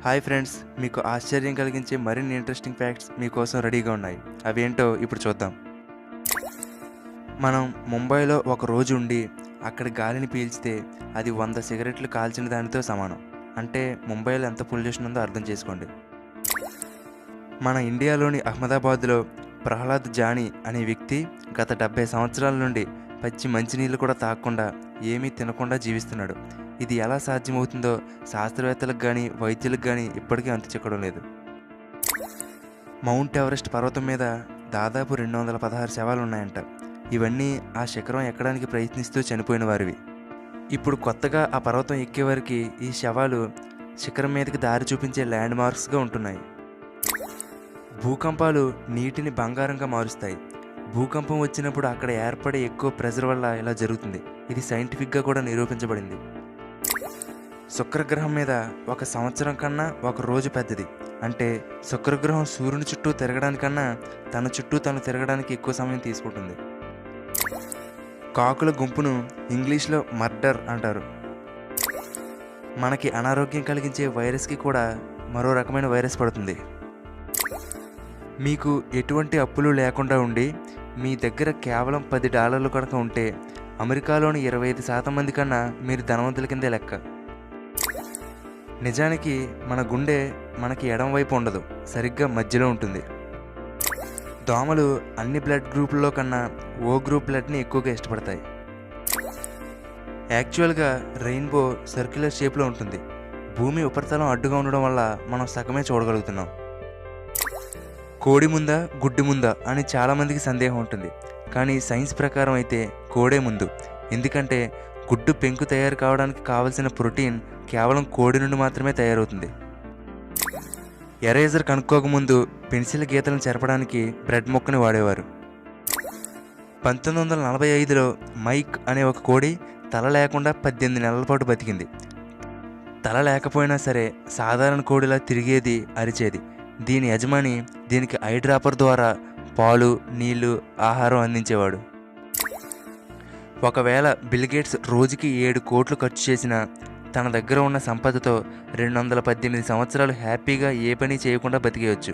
Hi friends, మీకు ఆశ్చర్యం కలిగించే మరిన్ని ఇంట్రెస్టింగ్ ఫ్యాక్ట్స్ మీకోసం రెడీగా ఉన్నాయి. అవేంటో ఇప్పుడు చూద్దాం. మనం ముంబైలో ఒక రోజు ఉండి అక్కడ గాలిని పీల్చితే అది 100 సిగరెట్లు కాల్చిన దానితో సమానం. అంటే ముంబైలో ఎంత పొల్యూషన్ ఉందో అర్థం చేసుకోండి. మన ఇండియాలోని అహ్మదాబాద్లో ప్రహ్లాద్ జానీ అనే వ్యక్తి గత 70 సంవత్సరాల నుండి పచ్చి మంచినీళ్ళు కూడా తాగకుండా ఏమీ తినకుండా జీవిస్తున్నాడు. ఇది ఎలా సాధ్యమవుతుందో శాస్త్రవేత్తలకు కానీ వైద్యులకు కానీ ఇప్పటికీ అంతు చిక్కడం లేదు. మౌంట్ ఎవరెస్ట్ పర్వతం మీద దాదాపు 216 శవాలు ఉన్నాయంట. ఇవన్నీ ఆ శిఖరం ఎక్కడానికి ప్రయత్నిస్తూ చనిపోయిన వారివి. ఇప్పుడు కొత్తగా ఆ పర్వతం ఎక్కేవారికి ఈ శవాలు శిఖరం మీదకి దారి చూపించే ల్యాండ్ మార్క్స్గా ఉంటున్నాయి. భూకంపాలు నీటిని బంగారంగా మారుస్తాయి. భూకంపం వచ్చినప్పుడు అక్కడ ఏర్పడే ఎక్కువ ప్రెజర్ వల్ల ఇలా జరుగుతుంది. ఇది సైంటిఫిక్గా కూడా నిరూపించబడింది. శుక్రగ్రహం మీద 1 సంవత్సరం కన్నా 1 రోజు పెద్దది. అంటే శుక్రగ్రహం సూర్యుని చుట్టూ తిరగడానికన్నా తన చుట్టూ తను తిరగడానికి ఎక్కువ సమయం తీసుకుంటుంది. కాకుల గుంపును ఇంగ్లీష్లో మర్డర్ అంటారు. మనకి అనారోగ్యం కలిగించే వైరస్కి కూడా మరో రకమైన వైరస్ పడుతుంది. మీకు ఎటువంటి అప్పులు లేకుండా ఉండి మీ దగ్గర కేవలం $10 కనుక ఉంటే అమెరికాలోని 25% మంది కన్నా మీరు ధనవంతుల కిందే లెక్క. నిజానికి మన గుండె మనకి ఎడం వైపు ఉండదు, సరిగ్గా మధ్యలో ఉంటుంది. దోమలు అన్ని బ్లడ్ గ్రూపుల్లో కన్నా ఓ గ్రూప్ బ్లడ్ని ఎక్కువగా ఇష్టపడతాయి. యాక్చువల్గా రెయిన్బో సర్క్యులర్ షేప్లో ఉంటుంది. భూమి ఉపరితలం అడ్డుగా ఉండడం వల్ల మనం సగమే చూడగలుగుతున్నాం. కోడి ముందా గుడ్డి ముందా అని చాలామందికి సందేహం ఉంటుంది. కానీ సైన్స్ ప్రకారం అయితే కోడే ముందు. ఎందుకంటే గుడ్డు పెంకు తయారు కావడానికి కావలసిన ప్రోటీన్ కేవలం కోడి నుండి మాత్రమే తయారవుతుంది. ఎరేజర్ కనుక్కోకముందు పెన్సిల్ గీతలను చెరపడానికి బ్రెడ్ ముక్కని వాడేవారు. 1945లో మైక్ అనే ఒక కోడి తల లేకుండా 18 నెలల పాటు బతికింది. తల లేకపోయినా సరే సాధారణ కోడిలా తిరిగేది, అరిచేది. దీని యజమాని దీనికి ఐ డ్రాపర్ ద్వారా పాలు, నీళ్లు, ఆహారం అందించేవాడు. ఒకవేళ బిల్ గేట్స్ రోజుకి 7 కోట్లు ఖర్చు చేసినా తన దగ్గర ఉన్న సంపదతో 218 సంవత్సరాలు హ్యాపీగా ఏ పని చేయకుండా బతికేయచ్చు.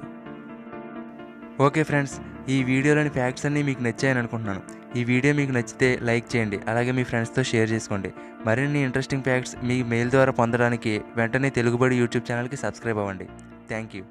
ఓకే ఫ్రెండ్స్, ఈ వీడియోలోని ఫ్యాక్ట్స్ అన్నీ మీకు నచ్చాయని అనుకుంటున్నాను. ఈ వీడియో మీకు నచ్చితే లైక్ చేయండి, అలాగే మీ ఫ్రెండ్స్తో షేర్ చేసుకోండి. మరిన్ని ఇంట్రెస్టింగ్ ఫ్యాక్ట్స్ మీ మెయిల్ ద్వారా పొందడానికి వెంటనే తెలుగుబడి యూట్యూబ్ ఛానల్కి సబ్స్క్రైబ్ అవ్వండి. Thank you.